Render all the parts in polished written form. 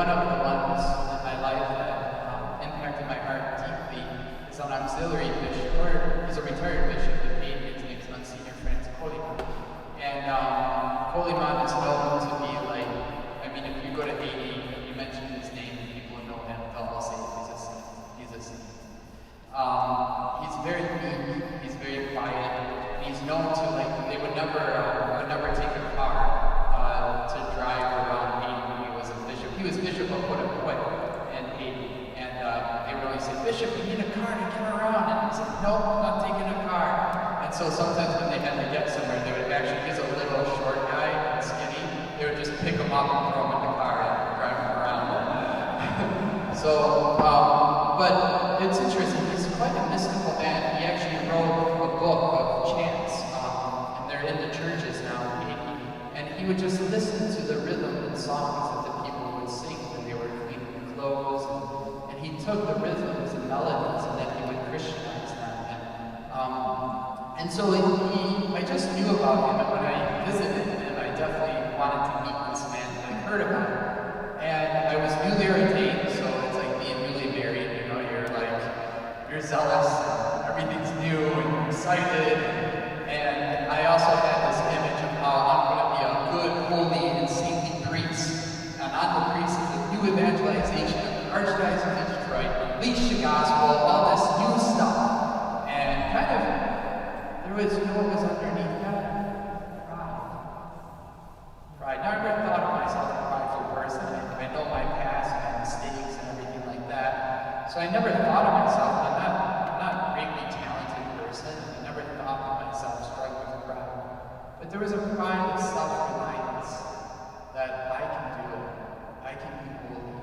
one of the ones in my life that impacted my heart deeply is an auxiliary bishop, or he's a retired bishop at Haiti. His name's Monsignor Franz Coleman. And Coleman is known to be like, I mean, if you go to Haiti and you mention his name, people know him, they'll all say he's a saint. He's a saint. He's very meek, he's very quiet, and he's known to, like, they would never take a car to drive around Haiti when he was a bishop. He was bishop of Doyle in Haiti, and they would always say, "Bishop, we need a car to get around," and he said, "Nope, I'm not taking a car." And so sometimes when they had to get somewhere, they would actually, he's a little short guy and skinny, they would just pick him up and throw him in the car and drive him around. So, but it's interesting, he's quite a mystical man. He actually wrote a book of chants, and they're in the churches now in Haiti. And he would just listen to the rhythm and songs that the people would sing when they were cleaning clothes. And he took the rhythms and melodies and then he would Christianize them. And so I just knew about him, and when I visited him, I definitely wanted to meet this man that I heard about. And I was newly ordained, so it's like being newly married, you know, you're zealous, everything's new and excited. And I also had this image of how I'm going to be a good, holy, and saintly priest. And on the priest is the new evangelization of the Archdiocese of Detroit, unleash the gospel, all this new stuff. And kind of, there was, you know what was underneath that? Pride. Now, I never thought of myself as a prideful person. I know my past, my mistakes, and everything like that. So I never thought of myself, I'm not a greatly talented person. I never thought of myself struggling with pride. But there was a pride of self-reliance that I can do it. I can be holy.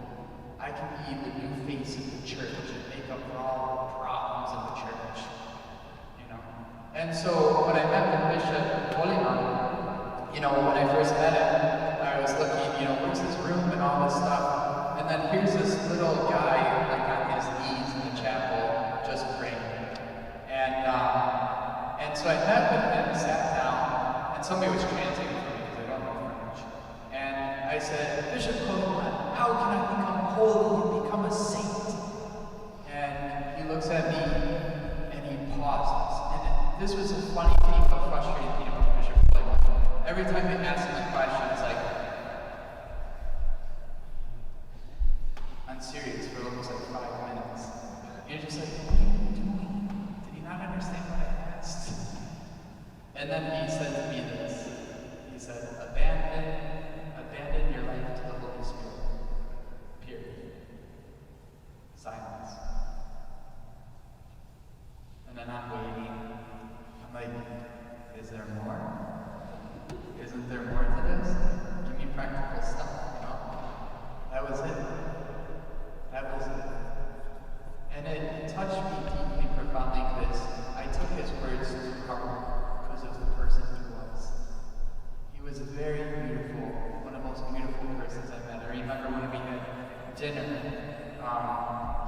I can be the new face of the church and make up for all the problems of the church. You know? And so when I met with Bishop Coleman, you know, when I first met him, I was looking, you know, where's his room and all this stuff. And then here's this little guy, like on his knees in the chapel, just praying. And so I met with him, sat down, and somebody was translating for me because I don't know French. And I said, "Bishop Coleman, how can I become holy and become a saint?" And he looks at me and he pauses. And this was a funny thing, but frustrating thing about Bishop Coleman. Every time they asked him a question, it's like, I'm serious for almost like 5 minutes. And you're just like, what are you doing? Did he not understand what I asked? And then he said to me this. He said, abandon your life to the Holy Spirit. Period. Silence. And then I'm waiting. I'm like, is there more? Isn't there more to this? Give me practical stuff, you know? That was it. That was it. And it touched me deeply, profoundly, because I took his words to heart because of the person he was. He was very beautiful, one of the most beautiful persons I met. I remember when we had dinner,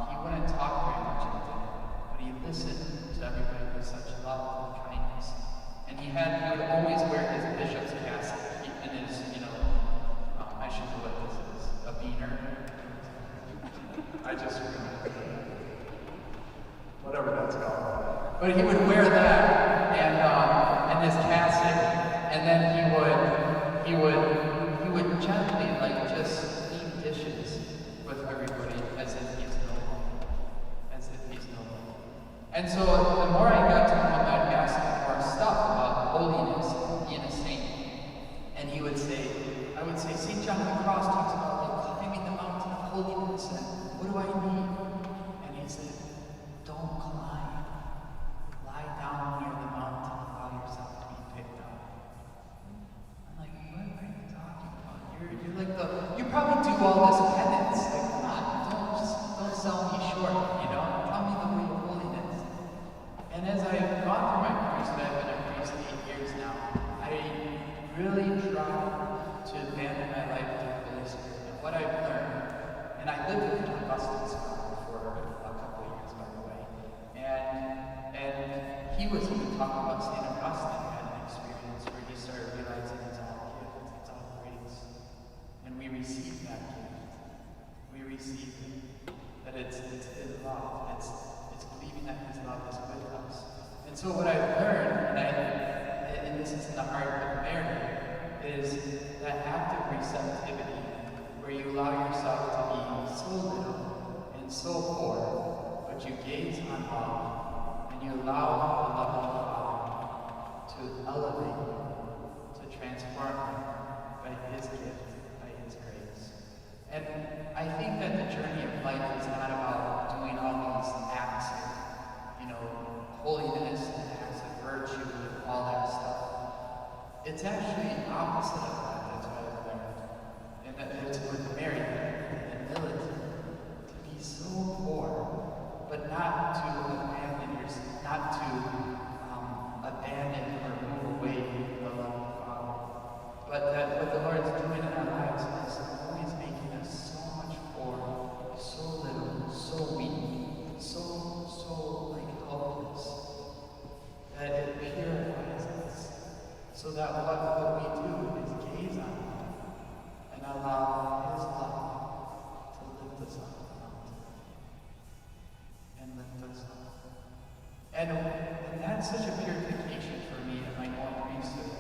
he wouldn't talk very much at dinner, but he listened to everybody with such love and kindness. And he would always wear his bishop's cassock in his, you know, I should know what this is, a beaner. I just remember. Whatever that's called. But he would wear that and his cassock, and then he would gently, like, just clean dishes with everybody as if he's noble. As if he's noble. And so the more I got to know him, I'd ask him more stuff about holiness and being a saint. And he would say, I would say, St. John of the Cross talks about like climbing the mountain of holiness, and what do I need? And he said, don't climb. Lie down near the mountain and allow yourself to be picked up. I'm like, what are you talking about? You're like you probably do all this penance. Like, come on, don't sell me short, you know? Tell me the way of holiness. And as I've gone through my priesthood, I've been a priest 8 years now, I really try to abandon my life to the Holy Spirit. And what I've learned, and I lived with Augustine's father for a couple of years, by the way, and he was even talking about St. Augustine had an experience where he started realizing it's all gift, it's all grace, and we receive that gift. it's his love. It's believing that his love is with us. And so what I've learned, and this is in the heart of Mary, is that active receptivity where you allow yourself to be so little and so poor, but you gaze on love and you allow the love of God to elevate you, to transform you by his gift, by his grace. And I think that the journey of life is not about doing all these acts of, holiness and acts of virtue and all that stuff. It's actually opposite of that. That's what I've learned. And that it's with Mary, humility, to be so poor, but not to abandon yourself, not to abandon or move away from the love of Father. But that what the Lord is doing in our lives is always making us so much poor, so little, so weak, so like helpless, that it purifies us, so that what we do is gaze on him and allow his love to lift us up and lift us up. And that's such a purification for me in my own priesthood,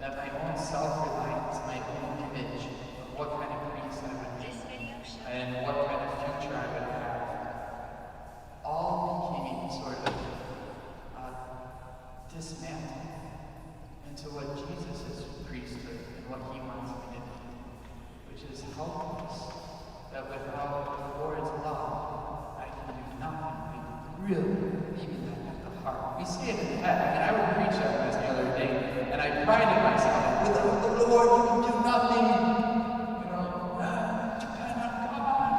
that my own self-reliance, my own image of what kind of priest I would be and what kind of future I would have, all became sort of dismantled into what Jesus' priesthood and what he wants me to be, which is helpless, that without the Lord's love, I can do nothing. Really believing that at the heart. We say it in the head. I would preach on this the other day, and I prided myself, without the Lord, you can do nothing. Depend on God.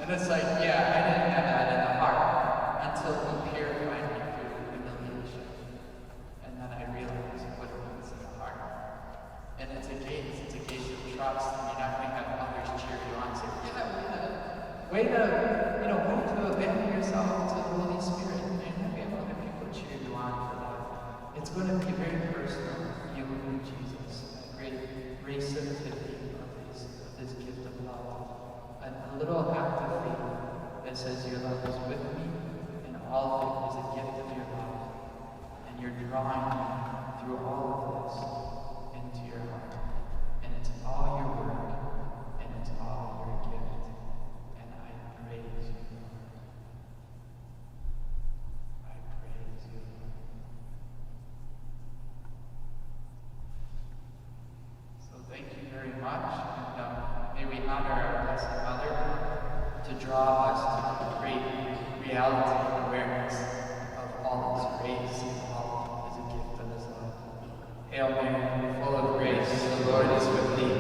And it's like, yeah, I didn't have that in the heart until he purified me through humiliation. And then I realized what it means in the heart. And it's a gaze of trust, and you're not going to have others cheer you on and say, yeah, way to abandon yourself to the Holy Spirit. And you're not going to have other people cheer you on for that. It's going to be very personal, you and Jesus, a great receptivity of his gift of love. A little act of faith that says your love is with me, and all of it is a gift of your love. And you're drawing through all of this into your heart. And it's all your work, and it's all your gift. And I praise you, Lord. I praise you, Lord. So thank you very much. And may we honor our Blessed Mother to draw us to the great reality and awareness of all his grace and all is a gift of his love. Hail Mary, full of grace, the Lord is with thee.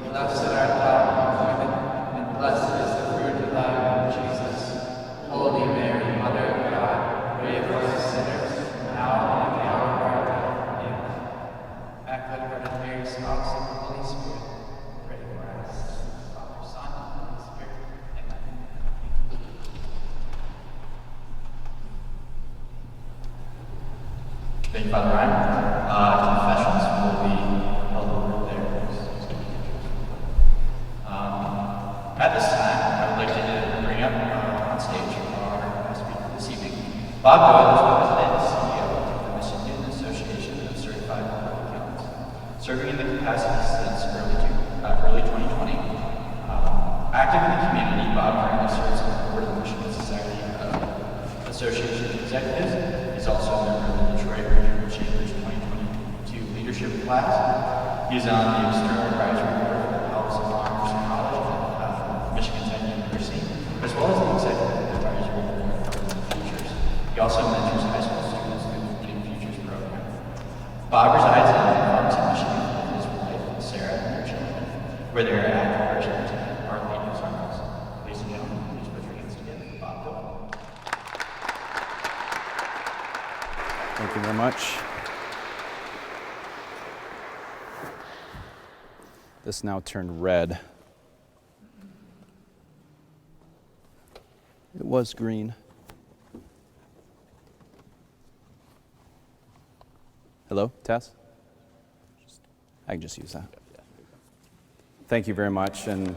Blessed art thou among women, and blessed is the fruit of thy womb, Jesus. Holy Mary, Mother of God, pray for us sinners, now and at the hour of our death. Amen. Immaculate Heart of Mary, spouse of the Holy Spirit, pray for us. Father, Son, and Holy Spirit. Amen. Thank you, Father Ryan. Confessions will be held over there. At this time, I would like to bring up on stage our speaker this evening. Bob Doyle is President and CEO of the Michigan Association of Certified Public Accountants, serving in the capacity since early 2020. Active in the community, Bob currently serves on the board of the Michigan Society Association of Executives. He's also a member of the Detroit Regional Chambers 2022 Leadership Class. He is on the External Advisory Board for the House of Honors College at Michigan Tech University, as well as the Executive Advisory Board for the Futures. He also mentors high school students through the Freedom Futures program. Bob resides in Farmington, Michigan with his wife, Sarah, and their children, where they are active Christians and are leading circles. Ladies and gentlemen, please put your hands together for Bob Doyle. Thank you very much. This now turned red. It was green. Hello, Tess? I can just use that. Thank you very much. And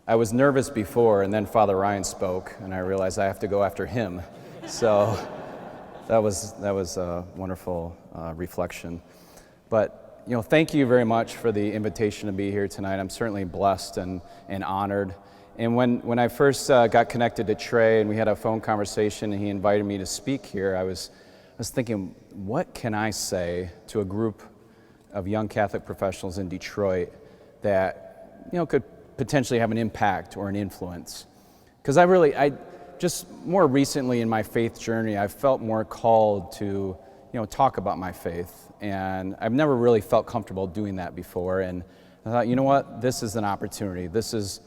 I was nervous before, and then Father Ryan spoke, and I realized I have to go after him. So that was a wonderful reflection. But thank you very much for the invitation to be here tonight. I'm certainly blessed and honored. And when I first got connected to Trey, and we had a phone conversation, and he invited me to speak here, I was thinking, what can I say to a group of young Catholic professionals in Detroit that could potentially have an impact or an influence? Because I just more recently in my faith journey, I've felt more called to talk about my faith, and I've never really felt comfortable doing that before. And I thought, you know what, this is an opportunity. This is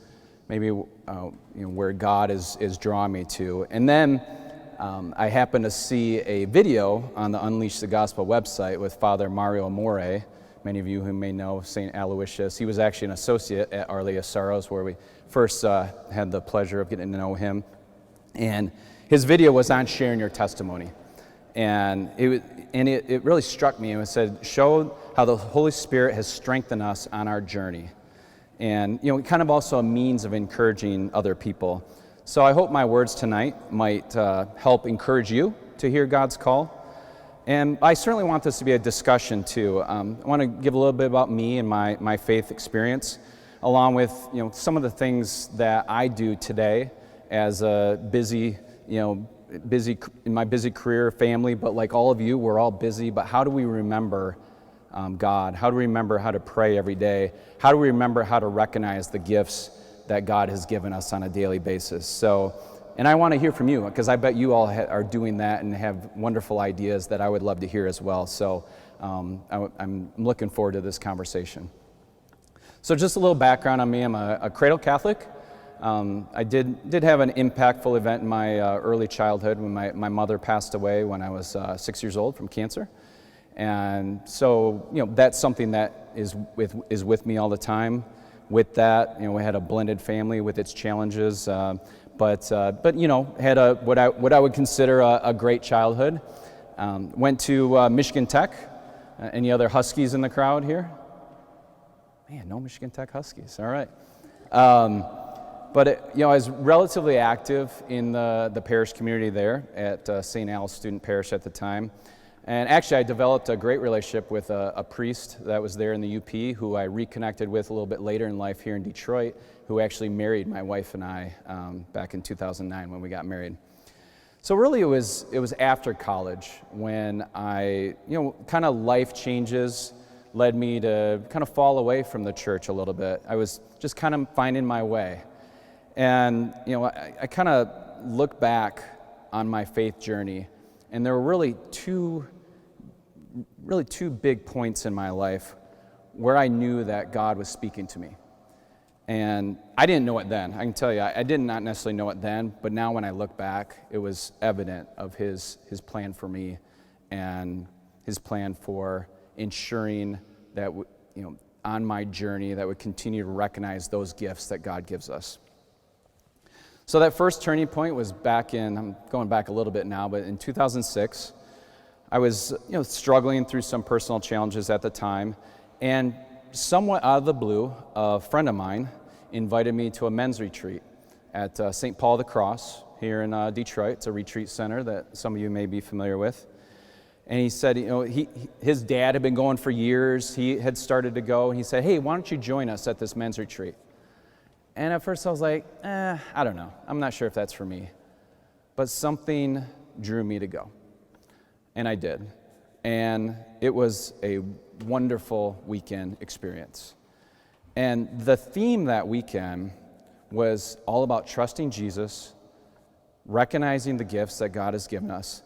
maybe where God is drawing me to. And then I happened to see a video on the Unleash the Gospel website with Father Mario Amore. Many of you who may know St. Aloysius. He was actually an associate at Our Lady of Sorrows, where we first had the pleasure of getting to know him. And his video was on sharing your testimony. And it really struck me. It said, show how the Holy Spirit has strengthened us on our journey. And kind of also a means of encouraging other people. So I hope my words tonight might help encourage you to hear God's call. And I certainly want this to be a discussion too. I want to give a little bit about me and my faith experience, along with some of the things that I do today as a busy in my busy career, family. But like all of you, we're all busy. But how do we remember God? How do we remember how to pray every day? How do we remember how to recognize the gifts that God has given us on a daily basis? And I want to hear from you, because I bet you all are doing that and have wonderful ideas that I would love to hear as well. So I'm looking forward to this conversation. So just a little background on me. I'm a cradle Catholic. I did have an impactful event in my early childhood when my mother passed away when I was 6 years old from cancer. And so, that's something that is with me all the time. With that, we had a blended family with its challenges. But had what I would consider a great childhood. Went to Michigan Tech. Any other Huskies in the crowd here? Man, no Michigan Tech Huskies. All right. But I was relatively active in the parish community there at St. Al's Student Parish at the time. And actually, I developed a great relationship with a priest that was there in the UP, who I reconnected with a little bit later in life here in Detroit, who actually married my wife and I back in 2009 when we got married. So really, it was after college when I, kind of life changes led me to kind of fall away from the church a little bit. I was just kind of finding my way. And, I kind of look back on my faith journey, and there were really two big points in my life where I knew that God was speaking to me. And I didn't know it then. I can tell you, I did not necessarily know it then, but now when I look back, it was evident of his plan for me and his plan for ensuring that, on my journey, that would continue to recognize those gifts that God gives us. So that first turning point was I'm going back a little bit now, but in 2006, I was, struggling through some personal challenges at the time, and somewhat out of the blue, a friend of mine invited me to a men's retreat at St. Paul the Cross here in Detroit. It's a retreat center that some of you may be familiar with. And he said, his dad had been going for years. He had started to go, and he said, hey, why don't you join us at this men's retreat? And at first I was like, I don't know. I'm not sure if that's for me. But something drew me to go. And I did. And it was a wonderful weekend experience. And the theme that weekend was all about trusting Jesus, recognizing the gifts that God has given us,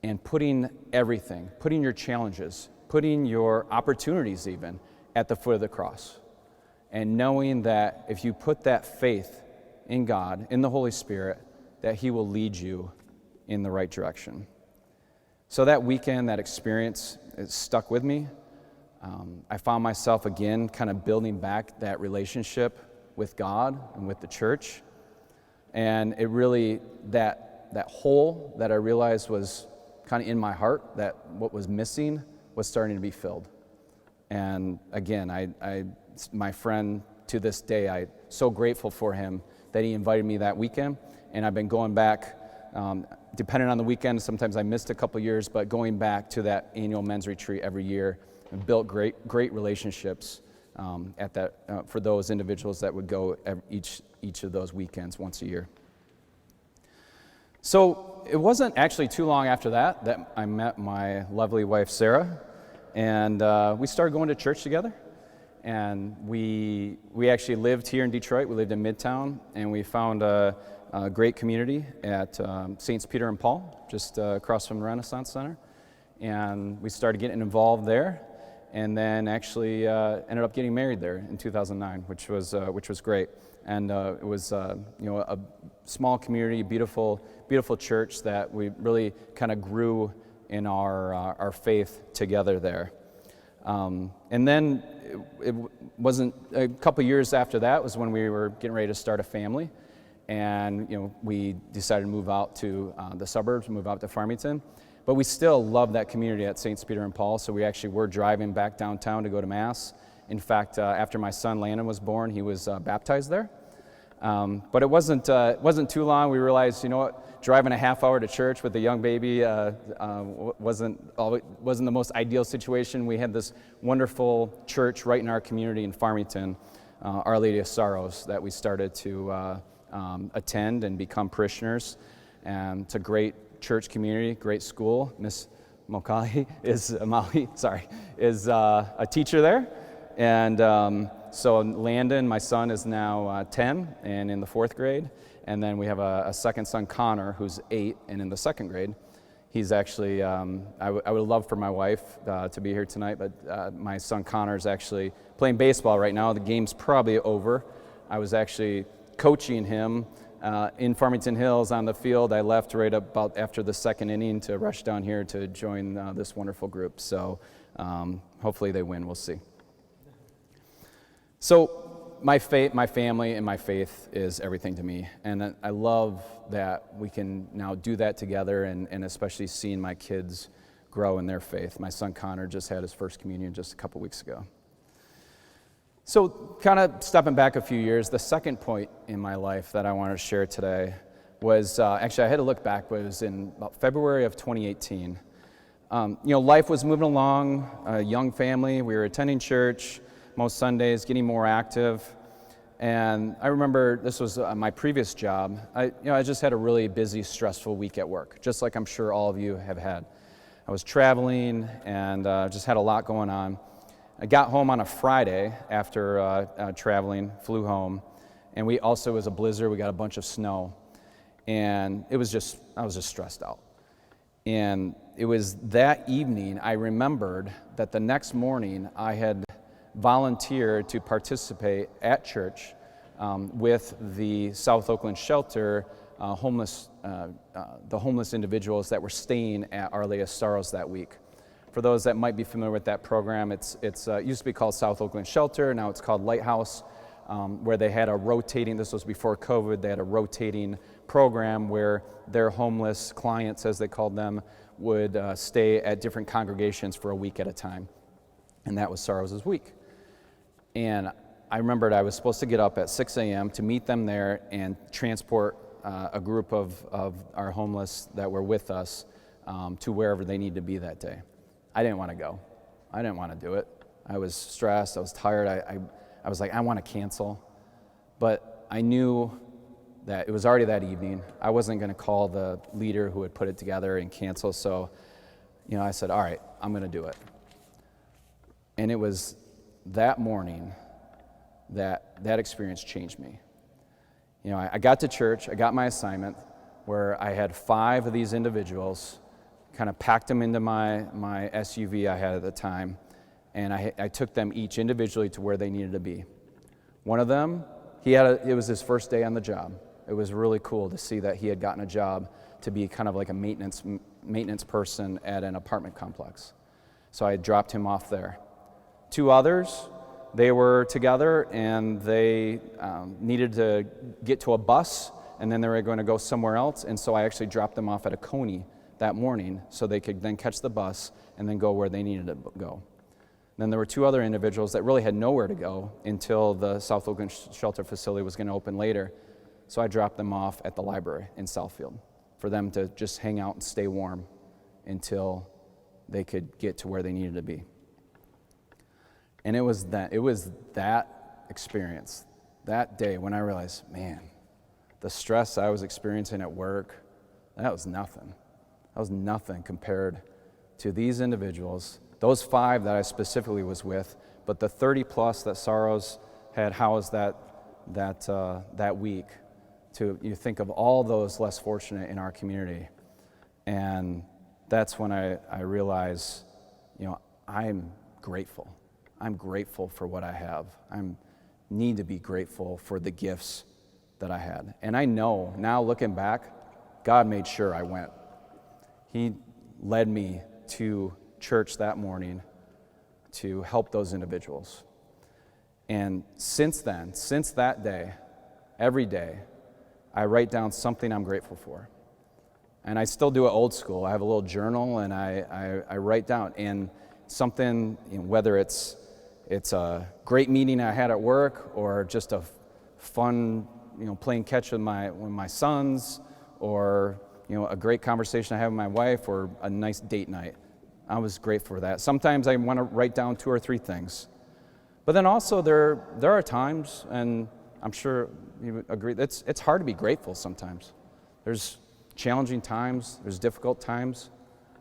and putting everything, putting your challenges, putting your opportunities even at the foot of the cross. And knowing that if you put that faith in God, in the Holy Spirit, that He will lead you in the right direction. So that weekend, that experience, it stuck with me. I found myself again kind of building back that relationship with God and with the church. And it really, that hole that I realized was kind of in my heart, that what was missing was starting to be filled. And again, my friend to this day, I'm so grateful for him that he invited me that weekend, and I've been going back, depending on the weekend, sometimes I missed a couple years, but going back to that annual men's retreat every year and built great relationships at that for those individuals that would go each of those weekends once a year. So it wasn't actually too long after that I met my lovely wife Sarah, and we started going to church together. And we actually lived here in Detroit. We lived in Midtown, and we found a great community at St. Peter and Paul, just across from the Renaissance Center. And we started getting involved there, and then actually ended up getting married there in 2009, which was great. And it was a small community, beautiful church that we really kind of grew in our faith together there. And then it wasn't a couple years after that was when we were getting ready to start a family, and we decided to move out to the suburbs, move out to Farmington. But we still love that community at St. Peter and Paul, so we actually were driving back downtown to go to Mass. In fact, after my son Landon was born, he was baptized there. But it wasn't too long. We realized, driving a half hour to church with a young baby wasn't the most ideal situation. We had this wonderful church right in our community in Farmington, Our Lady of Sorrows, that we started to attend and become parishioners. And it's a great church community, great school. Miss Molly is a teacher there, and so Landon, my son, is now 10 and in the 4th grade. And then we have a second son, Connor, who's 8 and in the 2nd grade. He's actually, I would love for my wife to be here tonight, but my son Connor is actually playing baseball right now. The game's probably over. I was actually coaching him in Farmington Hills on the field. I left right about after the 2nd inning to rush down here to join this wonderful group. So hopefully they win. We'll see. So my family and my faith is everything to me, and I love that we can now do that together, and especially seeing my kids grow in their faith. My son Connor just had his first communion just a couple weeks ago. So kind of stepping back a few years, the second point in my life that I wanted to share today was, actually I had to look back, but it was in about February of 2018. Life was moving along, a young family, we were attending church most Sundays, getting more active. And I remember this was my previous job. I just had a really busy, stressful week at work, just like I'm sure all of you have had. I was traveling and just had a lot going on. I got home on a Friday after traveling, flew home, and it was a blizzard. We got a bunch of snow, and I was just stressed out. And it was that evening I remembered that the next morning I had volunteered to participate at church with the South Oakland shelter, the homeless individuals that were staying at Our Lady of Sorrows that week. For those that might be familiar with that program, it used to be called South Oakland Shelter, now it's called Lighthouse, where they had this was before COVID, they had a rotating program where their homeless clients, as they called them, would stay at different congregations for a week at a time. And that was Sorrows' week. And I remembered I was supposed to get up at 6 a.m. to meet them there and transport a group of our homeless that were with us to wherever they needed to be that day. I didn't want to go. I didn't want to do it. I was stressed. I was tired. I was like, I want to cancel. But I knew that it was already that evening. I wasn't going to call the leader who had put it together and cancel. So, I said, all right, I'm going to do it. And it was that morning that experience changed me. I got to church, I got my assignment where I had 5 of these individuals, kind of packed them into my SUV I had at the time, and I took them each individually to where they needed to be. One of them, it was his first day on the job. It was really cool to see that he had gotten a job to be kind of like a maintenance person at an apartment complex. So I dropped him off there. 2 others, they were together and they needed to get to a bus, and then they were going to go somewhere else, and so I actually dropped them off at a Coney that morning so they could then catch the bus and then go where they needed to go. Then there were 2 other individuals that really had nowhere to go until the South Oakland shelter facility was going to open later. So I dropped them off at the library in Southfield for them to just hang out and stay warm until they could get to where they needed to be. And it was that experience, that day, when I realized, man, the stress I was experiencing at work, that was nothing. That was nothing compared to these individuals, those 5 that I specifically was with, but the 30 plus that Saros had housed that week. You think of all those less fortunate in our community. And that's when I realize, I'm grateful. I'm grateful for what I have. I need to be grateful for the gifts that I had. And I know, now looking back, God made sure I went. He led me to church that morning to help those individuals. And since then, since that day, every day, I write down something I'm grateful for. And I still do it old school. I have a little journal and I write down. And something, whether it's a great meeting I had at work or just a fun, playing catch with my sons, or a great conversation I have with my wife, or a nice date night. I was grateful for that. Sometimes I want to write down 2 or 3 things. But then also there are times, and I'm sure you would agree, it's hard to be grateful sometimes. There's challenging times, there's difficult times.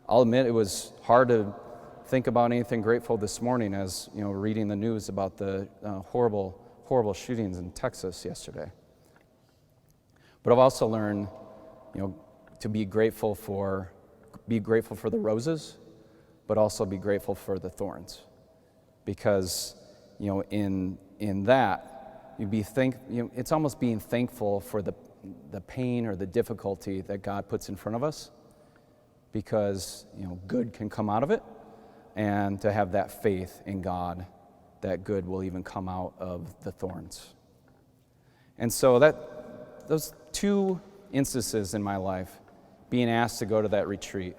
I'll admit it was hard to think about anything grateful this morning as, reading the news about the horrible shootings in Texas yesterday. But I've also learned, to be grateful for the roses, but also be grateful for the thorns, because in that it's almost being thankful for the pain or the difficulty that God puts in front of us, because good can come out of it, and to have that faith in God that good will even come out of the thorns. And so those 2 instances in my life, being asked to go to that retreat,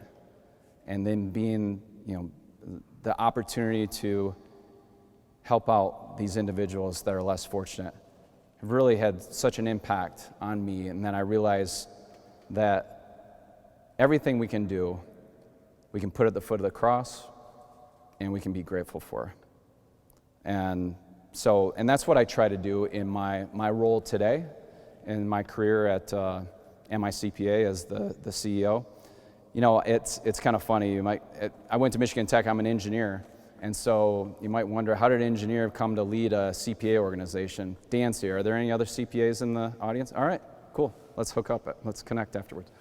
and then being, the opportunity to help out these individuals that are less fortunate, have really had such an impact on me. And then I realized that everything we can do, we can put at the foot of the cross, and we can be grateful for. And that's what I try to do in my role today, in my career at MICPA as the CEO. It's kind of funny. I went to Michigan Tech. I'm an engineer, and so you might wonder, how did an engineer come to lead a CPA organization? Dan's here. Are there any other CPAs in the audience? All right, cool. Let's hook up. Let's connect afterwards.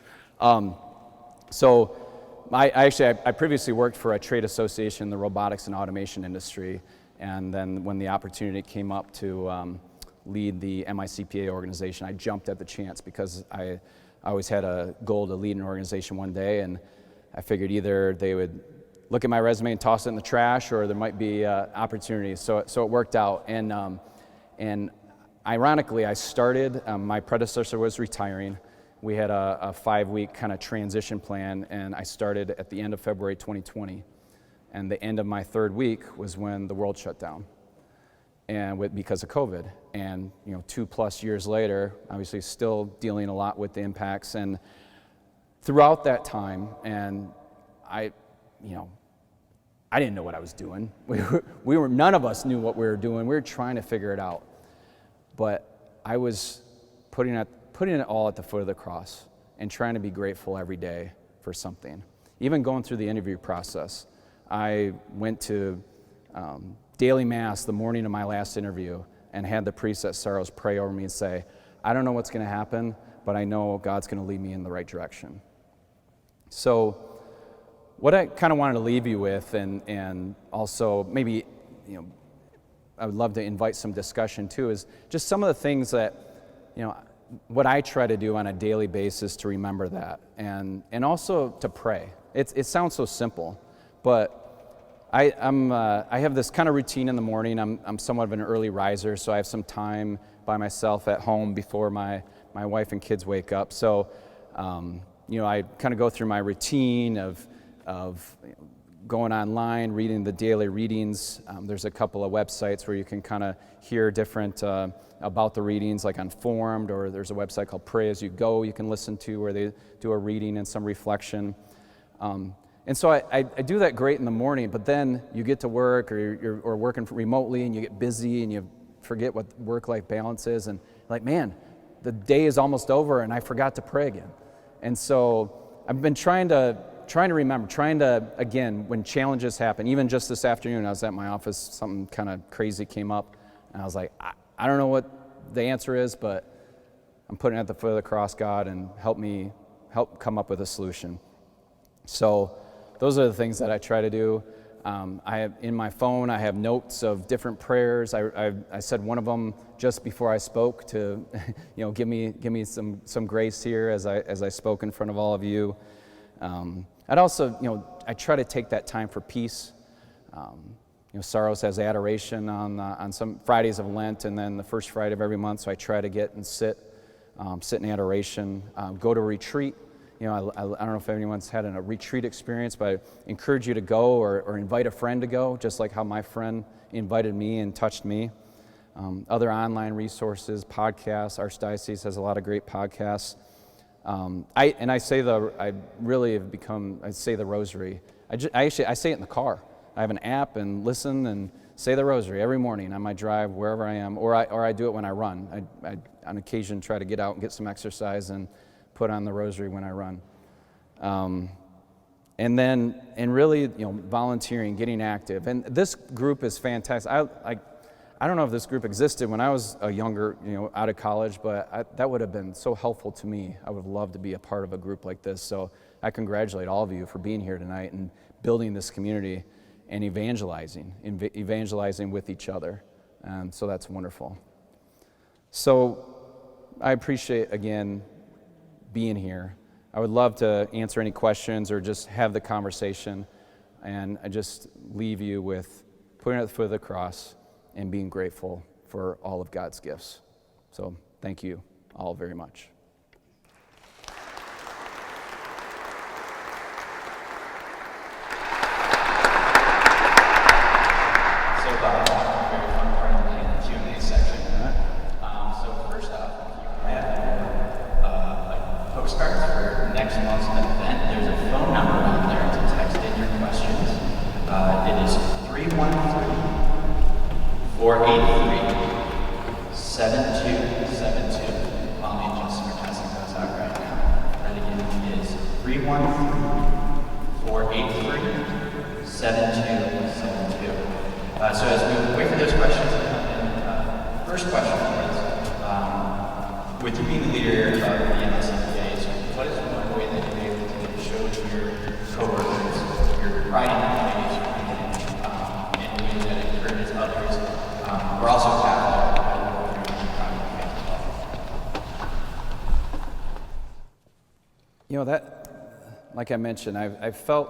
I previously worked for a trade association in the robotics and automation industry, and then when the opportunity came up to lead the MICPA organization, I jumped at the chance, because I always had a goal to lead an organization one day, and I figured either they would look at my resume and toss it in the trash, or there might be opportunities. So it worked out, and ironically, I started. My predecessor was retiring. We had a 5-week kind of transition plan, and I started at the end of February 2020, and the end of my 3rd week was when the world shut down, and because of COVID. And 2+ years later, obviously still dealing a lot with the impacts. And throughout that time, and I didn't know what I was doing. None of us knew what we were doing. We were trying to figure it out. But I was putting it all at the foot of the cross and trying to be grateful every day for something. Even going through the interview process, I went to daily mass the morning of my last interview and had the priest at Saros pray over me and say, I don't know what's going to happen, but I know God's going to lead me in the right direction. So what I kind of wanted to leave you with, and also maybe, I would love to invite some discussion too, is just some of the things that, what I try to do on a daily basis to remember that, and also to pray. It sounds so simple, but I have this kind of routine in the morning. I'm somewhat of an early riser, so I have some time by myself at home before my wife and kids wake up. So, I kind of go through my routine of going online, reading the daily readings. There's a couple of websites where you can kind of hear different about the readings, like on Formed, or there's a website called Pray As You Go you can listen to where they do a reading and some reflection. And so I do that great in the morning, but then you get to work or you're working remotely and you get busy and you forget what work-life balance is, and like, man, the day is almost over and I forgot to pray again. And so I've been trying to remember, again, when challenges happen, even just this afternoon, I was at my office, something kind of crazy came up, and I was like, I don't know what the answer is, but I'm putting it at the foot of the cross, God, and help come up with a solution. So those are the things that I try to do. I have in my phone, I have notes of different prayers. I said one of them just before I spoke to, give me some grace here as I spoke in front of all of you. I'd also, I try to take that time for peace. Sorrows has adoration on some Fridays of Lent, and then the first Friday of every month. So I try to get and sit in adoration. Go to retreat. I don't know if anyone's had a retreat experience, but I encourage you to go or invite a friend to go, just like how my friend invited me and touched me. Other online resources, podcasts. Archdiocese has a lot of great podcasts. I say the rosary. I say it in the car. I have an app and listen and say the rosary every morning on my drive wherever I am, or I do it when I run. I on occasion try to get out and get some exercise and put on the rosary when I run. And really, volunteering, getting active. And this group is fantastic. I don't know if this group existed when I was a younger, out of college, but that would have been so helpful to me. I would have loved to be a part of a group like this. So I congratulate all of you for being here tonight and building this community and evangelizing with each other. So that's wonderful. So I appreciate, again, being here. I would love to answer any questions or just have the conversation, and I just leave you with putting it at the foot of the cross and being grateful for all of God's gifts. So thank you all very much. So very fun part of the Q&A section. So first off, if you have postcards for next month's event, there's a phone number on there to text in your questions. It is 313-483-7272. Mommy and Justin are passing those out right now. That again is 313-483-7272. So as we wait for those questions to come in, first question is, with you being the leader of the MSMPAs, what is one way that you're able to show to your coworkers your pride in the community and ways that encourages others? We're also Catholic. That, like I mentioned, I've felt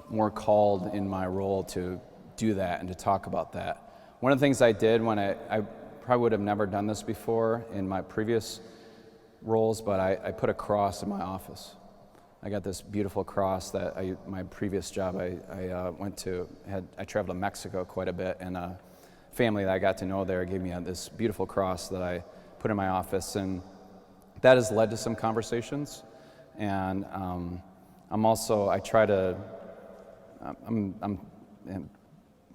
more called in my role to do that and to talk about that. One of the things I did when I probably would have never done this before in my previous roles, but I put a cross in my office. I got this beautiful cross that my previous job I traveled to Mexico quite a bit, and a family that I got to know there gave me this beautiful cross that I put in my office, and that has led to some conversations. And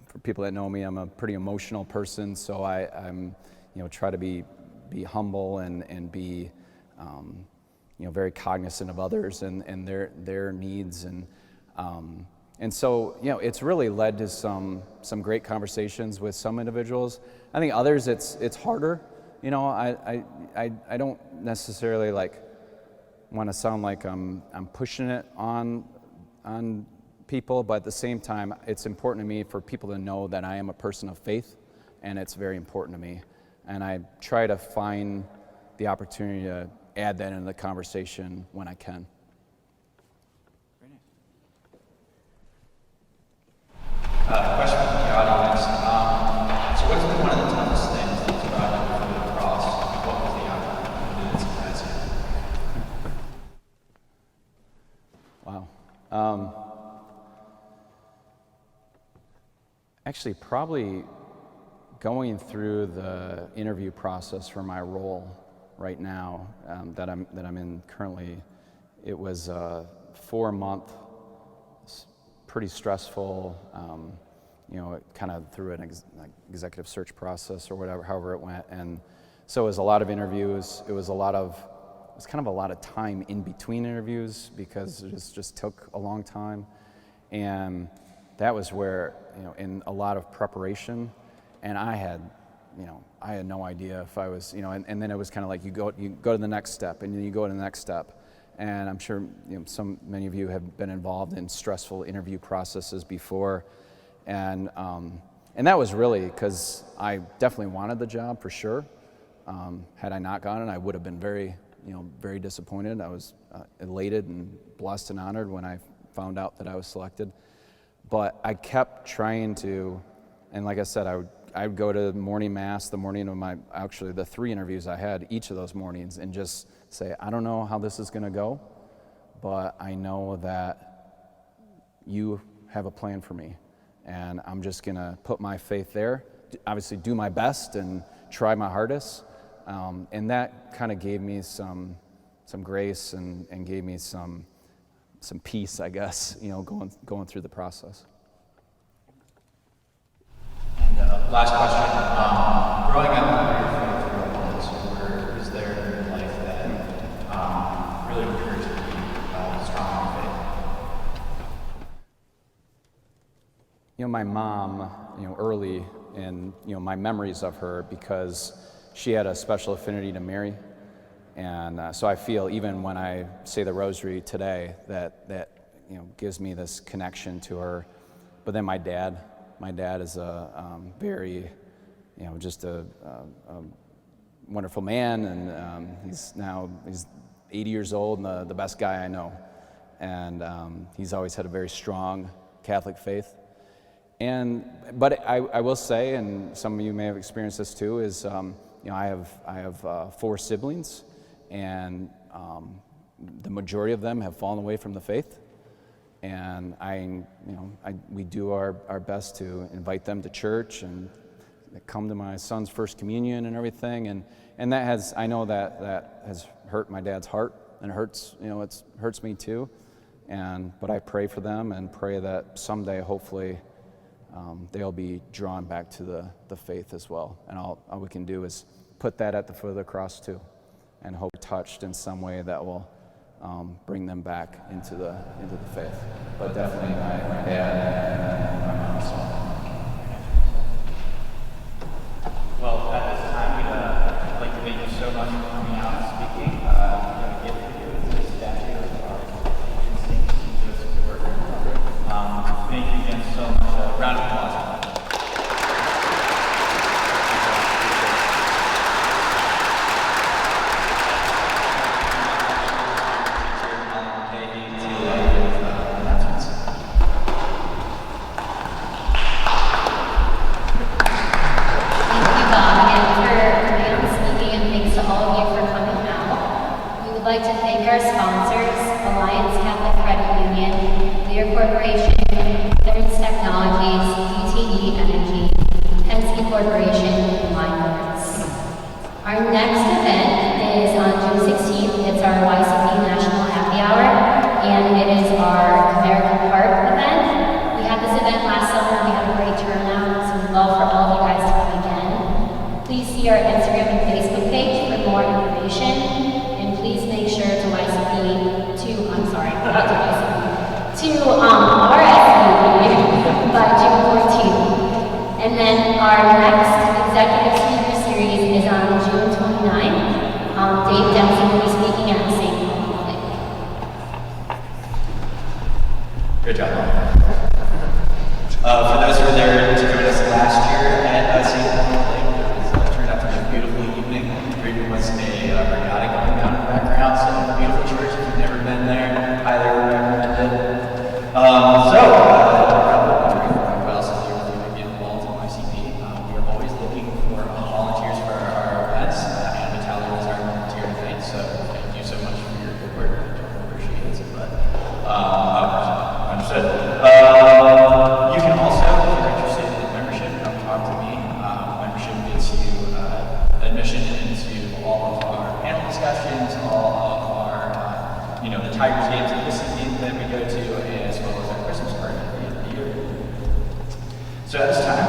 for people that know me, I'm a pretty emotional person, so I'm try to be humble and be very cognizant of others and their needs, and so it's really led to some great conversations with some individuals. I think others it's harder. I don't necessarily want to sound like I'm pushing it on people, but at the same time, it's important to me for people to know that I am a person of faith, and it's very important to me. And I try to find the opportunity to add that into the conversation when I can. Question from the audience. So what's been one of the toughest things that's brought you to the cross? What was the outcome? Did it surprise you? Wow. Actually, probably going through the interview process for my role right now that I'm in currently. It was a 4-month, pretty stressful, kind of through an executive search process or whatever, however it went. And so it was a lot of interviews. It was kind of a lot of time in between interviews because it just took a long time. And that was where, in a lot of preparation, and I had no idea if I was, and then it was kind of like you go to the next step, and then you go to the next step. And I'm sure many of you have been involved in stressful interview processes before, and that was really because I definitely wanted the job for sure. Had I not gotten it, I would have been very disappointed. I was elated and blessed and honored when I found out that I was selected. But I kept trying to, and like I said, I would go to morning mass the morning of the 3 interviews I had each of those mornings, and just say, I don't know how this is going to go, but I know that you have a plan for me, and I'm just going to put my faith there, obviously do my best and try my hardest, and that kind of gave me some grace and gave me some peace, I guess, going through the process. And last question, growing up, what are your favorite moments, or is there in your life that really encouraged you to be strong in faith? My mom, early in, my memories of her, because she had a special affinity to Mary. And so I feel, even when I say the rosary today, that gives me this connection to her. But then my dad is a very, just a wonderful man, and he's 80 years old and the best guy I know. And he's always had a very strong Catholic faith. But I will say, and some of you may have experienced this too, is I have 4 siblings, and the majority of them have fallen away from the faith. And we do our best to invite them to church and come to my son's first communion and everything. And that I know that has hurt my dad's heart, and it hurts me too. But I pray for them and pray that someday, hopefully, they'll be drawn back to the faith as well. And all we can do is put that at the foot of the cross too, and hope touched in some way that will bring them back into the faith. But definitely my dad and my mom as well. Well, at this time, I'd like to thank you so much for coming out and speaking. We've got a gift for you. It's a statue of our patron saint, Joseph Doyle. Thank you again so much. Round of applause. I'd like to thank our sponsors, Alliance Catholic Credit Union, Lear Corporation, Clearance Technologies, DTE Energy, Penske Corporation, and Line Arts. Our next event is on June 16th. It's our YCP National Happy Hour, and it is our American Park event. We had this event last summer. We had a great turnout, so we'd love for all of you guys to come again. Please see our Instagram and Facebook page for more information. Please make sure to RSVP by June 14th. And then our next executive speaker series is on June 29th. Dave Dempsey will be speaking at St. Paul Lake. Good job. For those who were there to join us last year at St. Paul Lake, it turned out to be a beautiful evening. There was a regatta going down in the background, so beautiful church. If you've never been there, highly recommend it. What else is here to get involved in YCP? We are always looking for volunteers for our events, and Natalia is our volunteer tonight, so thank you so much for your good work. I don't appreciate it, but understood. You can also, if you're interested in Tigers games at YCP that we go to, as well as our Christmas party at the end of the year. So at this time,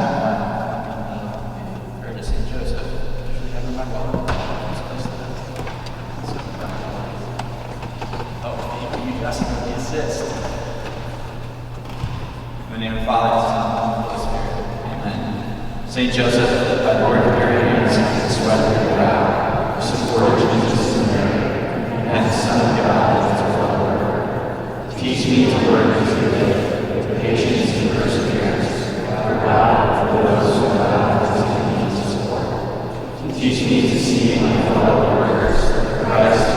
I'm to St. Joseph. Usually have in my wallet. You just the assist. In the name of the Father, the Son, and the Holy Spirit. Amen. St. Joseph, by the word of your hands, the sweat of your brow, you supported Jesus and Mary, and the Son of God as your Father. Teach me to work as you did, with patience and perseverance, for God, for those who God has given me to support. Teach me to see in my fellow workers Christ